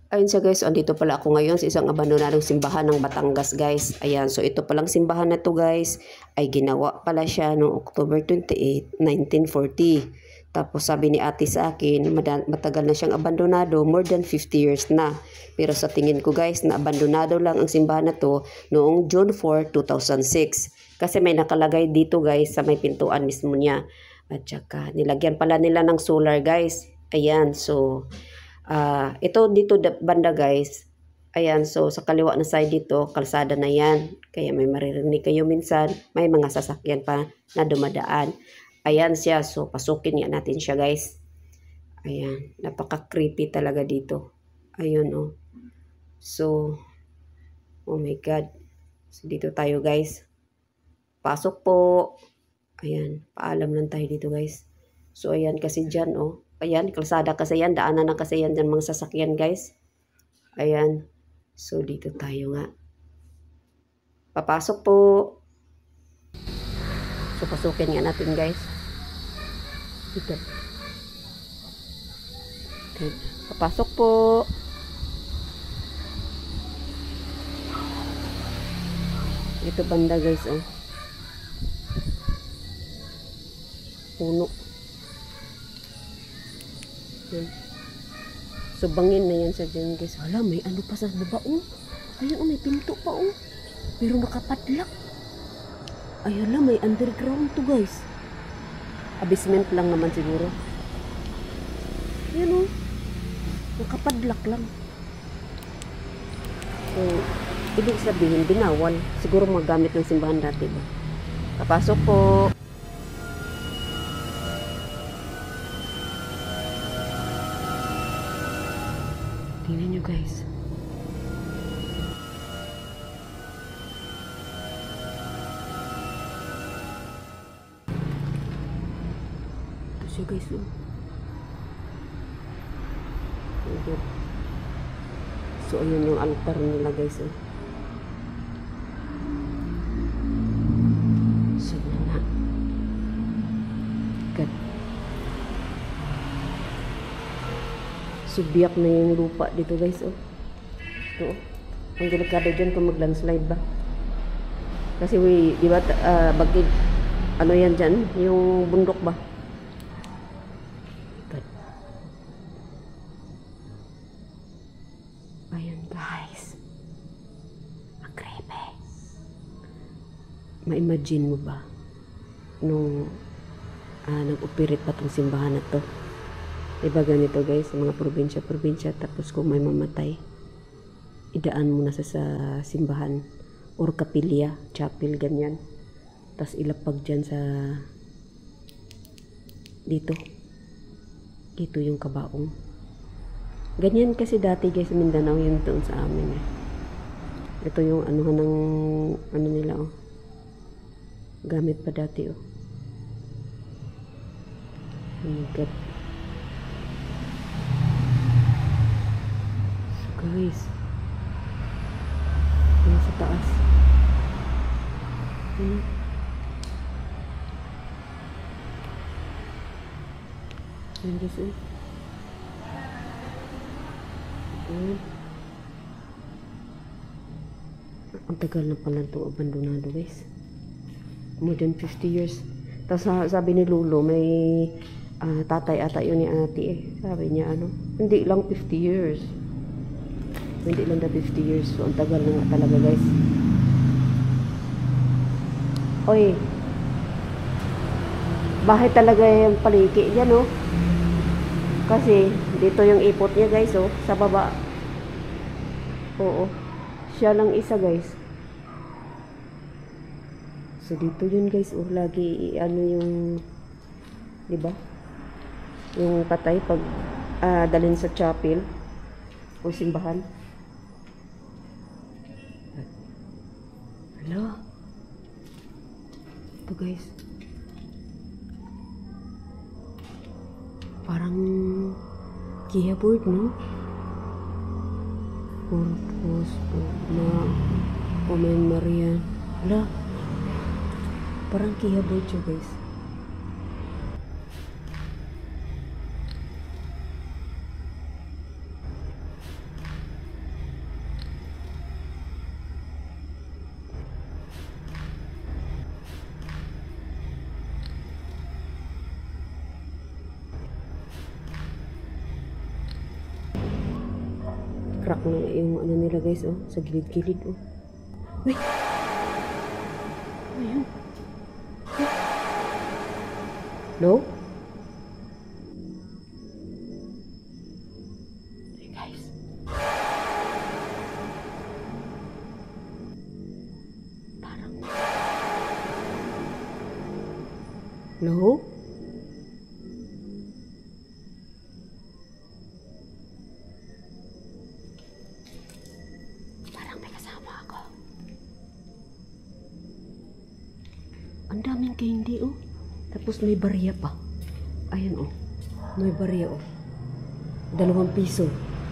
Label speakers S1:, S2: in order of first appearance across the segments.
S1: Ayun siya guys, andito pala ako ngayon sa isang abandonadong simbahan ng Batangas guys. Ayan, so ito palang simbahan na to guys ay ginawa pala siya noong October 28, 1940. Tapos sabi ni ate sa akin, matagal na siyang abandonado, more than 50 years na. Pero sa tingin ko guys, na abandonado lang ang simbahan na to noong June 4, 2006. Kasi may nakalagay dito guys sa may pintuan mismo niya. At saka nilagyan pala nila ng solar guys. Ayan, so ito dito banda guys. Ayan, so sa kaliwa na side dito, kalsada na yan. Kaya may maririnig kayo minsan, may mga sasakyan pa na dumadaan. Ayan siya, so pasukin nga natin siya guys. Ayan, napaka-creepy talaga dito. Ayun oh. So, oh my God. So dito tayo guys. Pasok po. Ayan, paalam lang tayo dito guys. So ayan kasi dyan oh. Ayan, kalsada kasi yan. Daanan na kasi yan dyan mga sasakyan guys. Ayan. So, dito tayo nga. Papasok po. So, pasukin nga natin guys. Dito. Okay. Papasok po. Ito banda guys oh. Puno. So bangin na yan sa dyan guys. Hala, may ano pa sa baba oh. Ayun oh, may pinto pa oh. Pero nakapadlock. Ay hala, may underground to guys. Basement lang naman siguro. Yan oh. Nakapadlock lang. So, ibig sabihin, binawal. Siguro magamit ng simbahan dati ba. Papasok po. Tingnan nyo guys. Ito siya guys oh. So ayun yung altar nila guys oh. So yan na. God. Subiyak na yung lupa dito guys oh. Ito oh. Ang delikado dyan kung mag-landslide ba. Kasi di ba bagid ano yan dyan, yung bundok ba. God. Ayun guys. Ang-creepy. Ma-imagine mo ba nung nag-operate pa tong simbahan na to. Diba ganito guys, sa mga probinsya-probinsya, tapos kung may mamatay, idaan mo na sa simbahan or kapilya, chapel, ganyan. Tapos ilapag dyan sa dito yung kabaong. Ganyan kasi dati guys, Mindanao yun doon sa amin eh. Ito yung anuhan ng ano nila oh. Gamit pa dati oh. Oh my God. Guys, yan sa taas. Yan guys eh. Ang tagal na pala itong abandonado guys. More than 50 years. Tapos sabi ni Lolo, may tatay ata yun ni ate eh. Sabi niya ano, hindi lang 50 years. Hindi lang na 50 years. So, ang tagal na nga talaga guys. Oy. Bahay talaga yung paliki dyan oh. Kasi, dito yung ipot niya guys oh. Sa baba. Oo. Siya lang isa guys. So, dito yun guys oh. Lagi ano yung diba? Yung patay pag dalhin sa chapel o simbahan. Hello? Ito guys. Parang keyboard no? Corpus na Omen Maria. Hala? Parang keyboard siya guys. Nagka-crack na yung ano nila guys, oh. Sa gilid-gilid, oh. Uy! Ayun. No? Hey guys. Parang... No? Parang may kasama ako. Ang daming candy, oh. Tapos may barya pa. Ayan, oh. May barya, oh. 2 piso.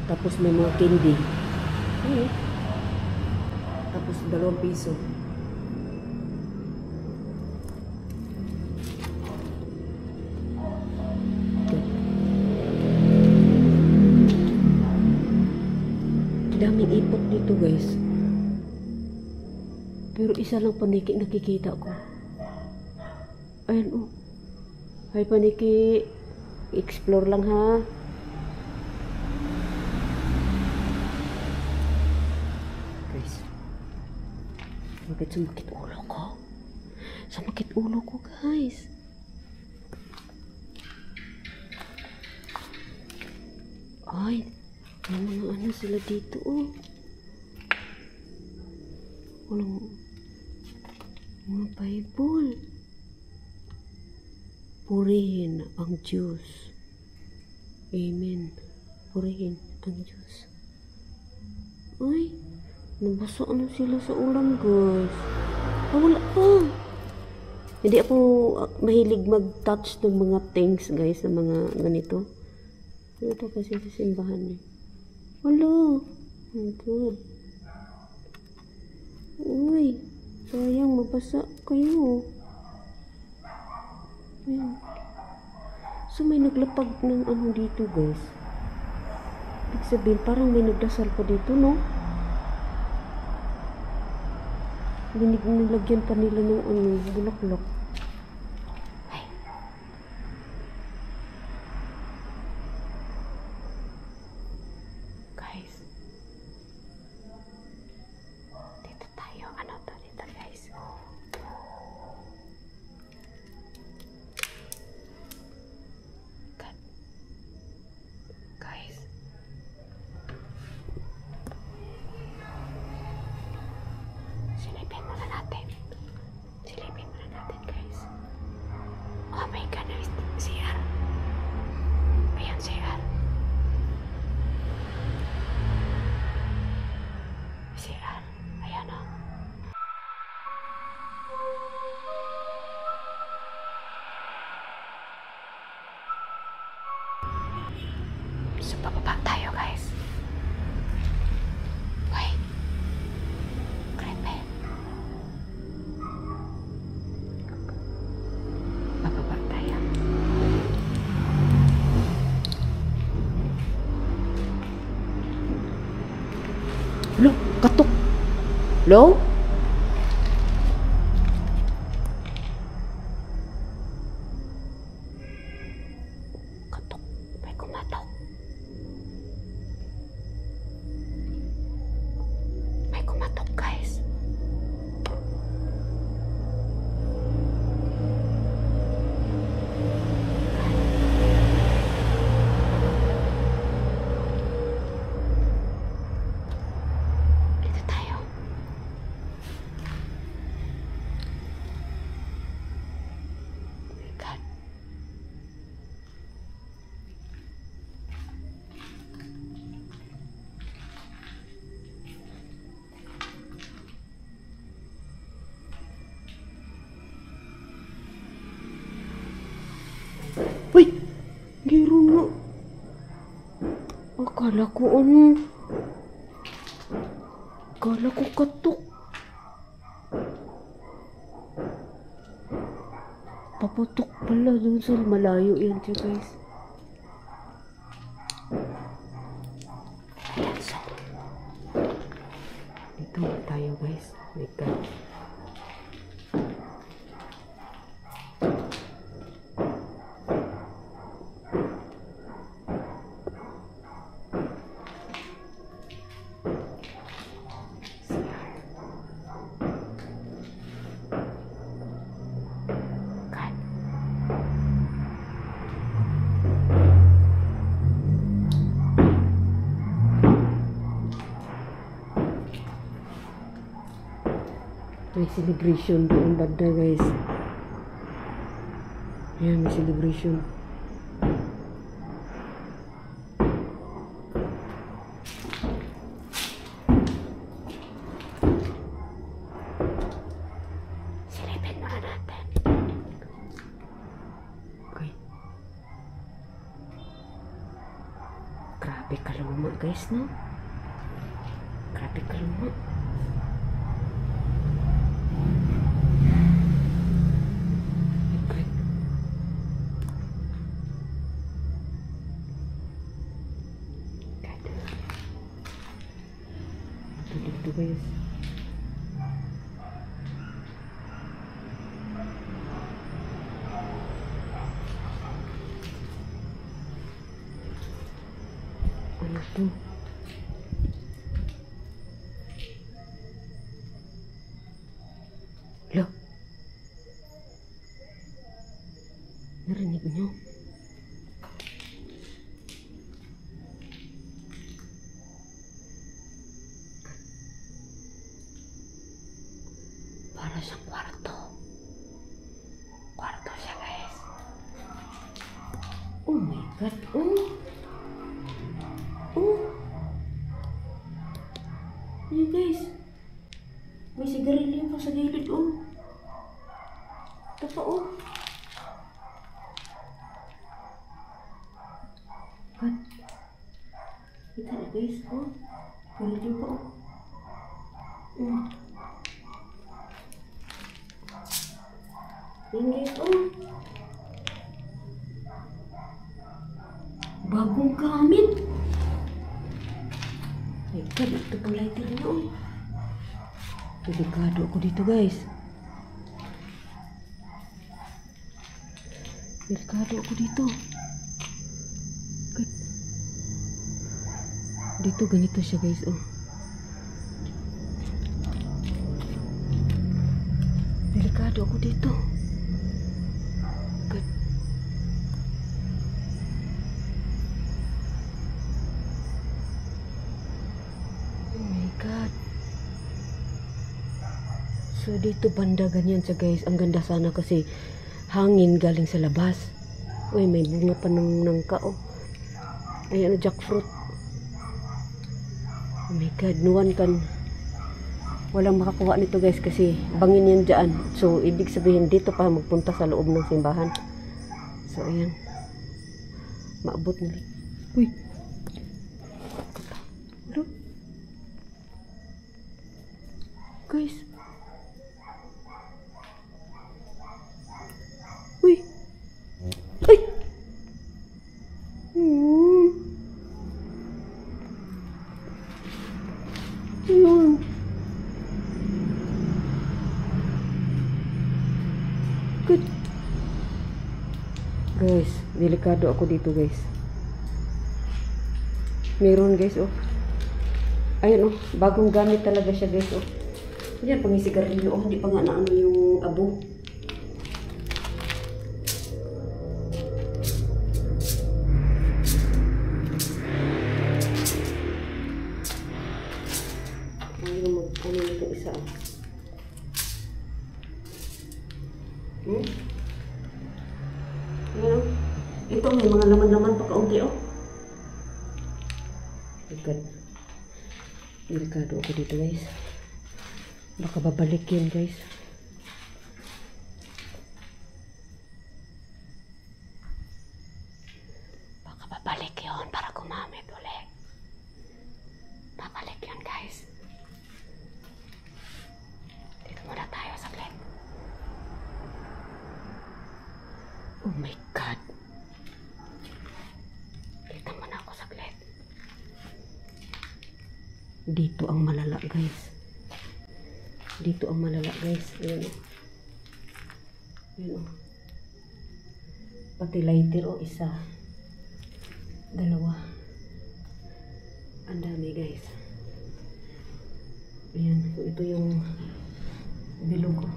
S1: Tapos may mga candy. Ayan. Tapos 2 piso. Daming ipot dito guys. Pero isa lang paniki nakikita ko. Ayan oh. Ay paniki. Explore lang ha. Guys. Bakit sumakit ulo ko? Sumakit ulo ko guys. Ay. May mga ano sila dito, oh. Walang mga Bible. Purihin ang Diyos. Amen. Purihin ang Diyos. Ay, nabasa ano sila sa ulam, guys. Ah, wala pa. Hindi ako mahilig mag-touch ng mga things, guys, ng mga ganito. Ito kasi sa simbahan, eh. Hello. Oh, good. Uy. Sayang, mabasa kayo. Ayan. So, may naglapag ng ano dito, guys. Ibig sabihin, parang may nagdasal pa dito, no? Nilagyan pa nila ng ano, bulaklak. Silipin muna natin, guys. Oh my God, CR. Ayan, CR. CR. Ayan, oh. So, bababa tayo, guys. Wait. Creepy. Bababa tayo. Lo, katok. Lo? Katok. May kumatok. May kumatok, guys. Dito tayo. Oh my God. Uy! Giro nga. Akala ko ano. Akala ko katok. Paputok pala doon sa malayo yan siya, guys. Ayan, so. Dito tayo, guys. Oh my God. May celebration doon banda guys. Ayan, may celebration. Silipin muna natin. Okay. Grabe kaluma guys, no? Grabe kaluma. Dito guys. Ano to? Loh. Narinig nyo? Para sa kwarto. Kwarto siya guys. Oh my god. Oh. Oh. Ayan guys. May sigarilyo pa sa gilid. Oh. Ito pa oh. God. Kita na guys. Oh. Sigarilyo pa oh. Ayan guys, oh. Bagong gamit. My God, ito pang lighter na, oh. Delikado ako dito, guys. Delikado ako dito. God. Dito, ganito siya, guys, oh. Delikado ako dito. God. So dito banda ganyan siya guys. Ang ganda sana kasi hangin galing sa labas. Uy, may bunga pa ng nangka oh. Ayan, jackfruit. Oh my God, nuwan kan. Walang makakuha nito guys kasi bangin yan dyan. So ibig sabihin dito pa magpunta sa loob ng simbahan. So ayan. Maabot na. Uy. Guys. Uy. Ay. Ayun. Good. Guys, delikado ako dito guys. Meron guys oh. Ayun oh, bagong gamit talaga siya guys oh. Yan, pangisigarilyo. Oh, hindi pa nga na ano yung abo. Ano nito isa? Yan. Ito, may mga laman-laman pa kaunti, oh. Delikado. Delikado ako dito, guys. Baka babalik yun guys. Baka babalik yun para gumamit ulit. Babalik yun guys. Dito muna tayo saglit. Oh my God. Dito muna ako saglit. Dito ang malala guys. Dito ang malala guys. Ayan o. Ayan o. Pati lighter o isa. Dalawa. Ang dami guys. Ayan. So, ito yung bilog ko.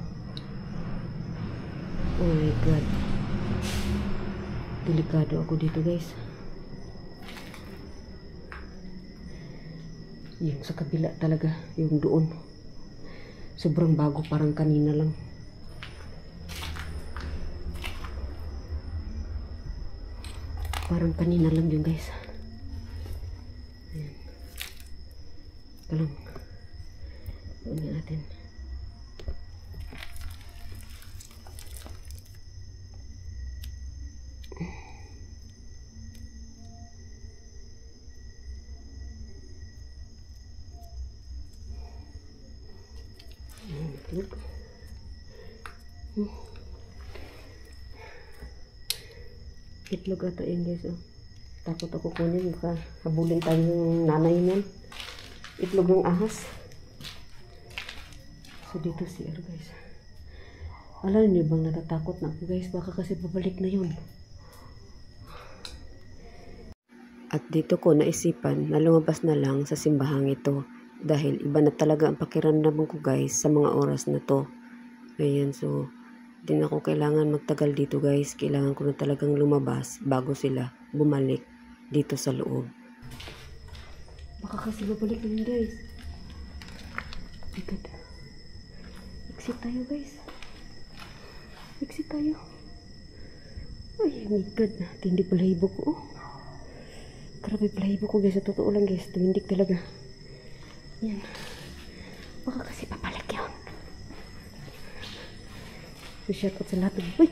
S1: Oh my God. Delikado ako dito guys. Yung sa kabila talaga. Yung doon. Sobrang bago, parang kanina lang. Parang kanina lang yun guys. Ayan. Ito lang. Unin natin. Itlog. Itlog ata yun guys. Oh. Takot ako kunin. Baka habulin tayo yung nanay niyan. Itlog ng ahas. So dito si guys. Alam niyo bang natatakot na ako guys? Baka kasi babalik na yun. At dito ko naisipan na lumabas na lang sa simbahang ito. Dahil iba na talaga ang pakiramdam ko guys sa mga oras na to. Ayan, so hindi na ako kailangan magtagal dito guys. Kailangan ko na talagang lumabas bago sila bumalik dito sa loob. Baka kasi babalik na yun guys. My God. Exit tayo guys. Exit tayo. Ay my God. Tindi palahibo ko. Oh. Grabe palahibo ko guys. Sa totoo lang guys. Tumindik talaga. Yan. Baka kasi papalik yun. So, shout out sa lahat. Uy!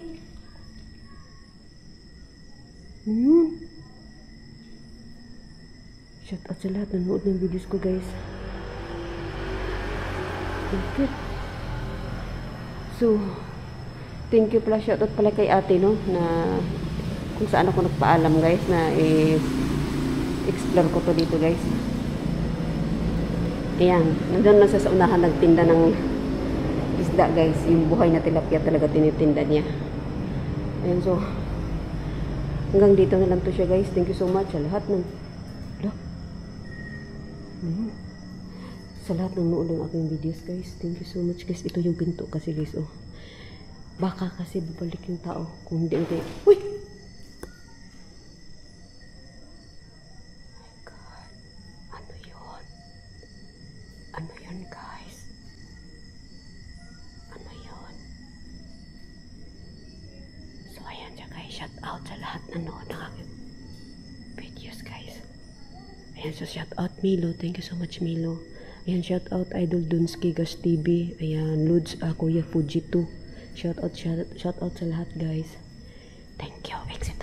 S1: Shout out sa lahat. Nanood ng videos ko guys. Okay. So, thank you pala. Shout out pala kay ate no. Na kung saan ako nagpaalam guys. Na explore ko to dito guys. Ayan, nandun na sa unahan nagtinda ng isda guys. Yung buhay na tilapia talaga tinitinda niya. Ayan, so hanggang dito na lang to siya guys. Thank you so much sa lahat ng sa lahat ng nood ng aking videos guys. Thank you so much guys. Ito yung pinto kasi guys. Oh. Baka kasi babalik yung tao. Kung hindi. Uy! Ano yun guys? Ano yun? So ayan siya guys. Shout out sa lahat na nood ng aking videos guys. Ayan, so shout out Milo. Thank you so much Milo. Ayan, shout out Idol Dunsky Gas TV. Ayan, Ludes Kuya Fuji 2. Shout out sa lahat guys. Thank you. Exit.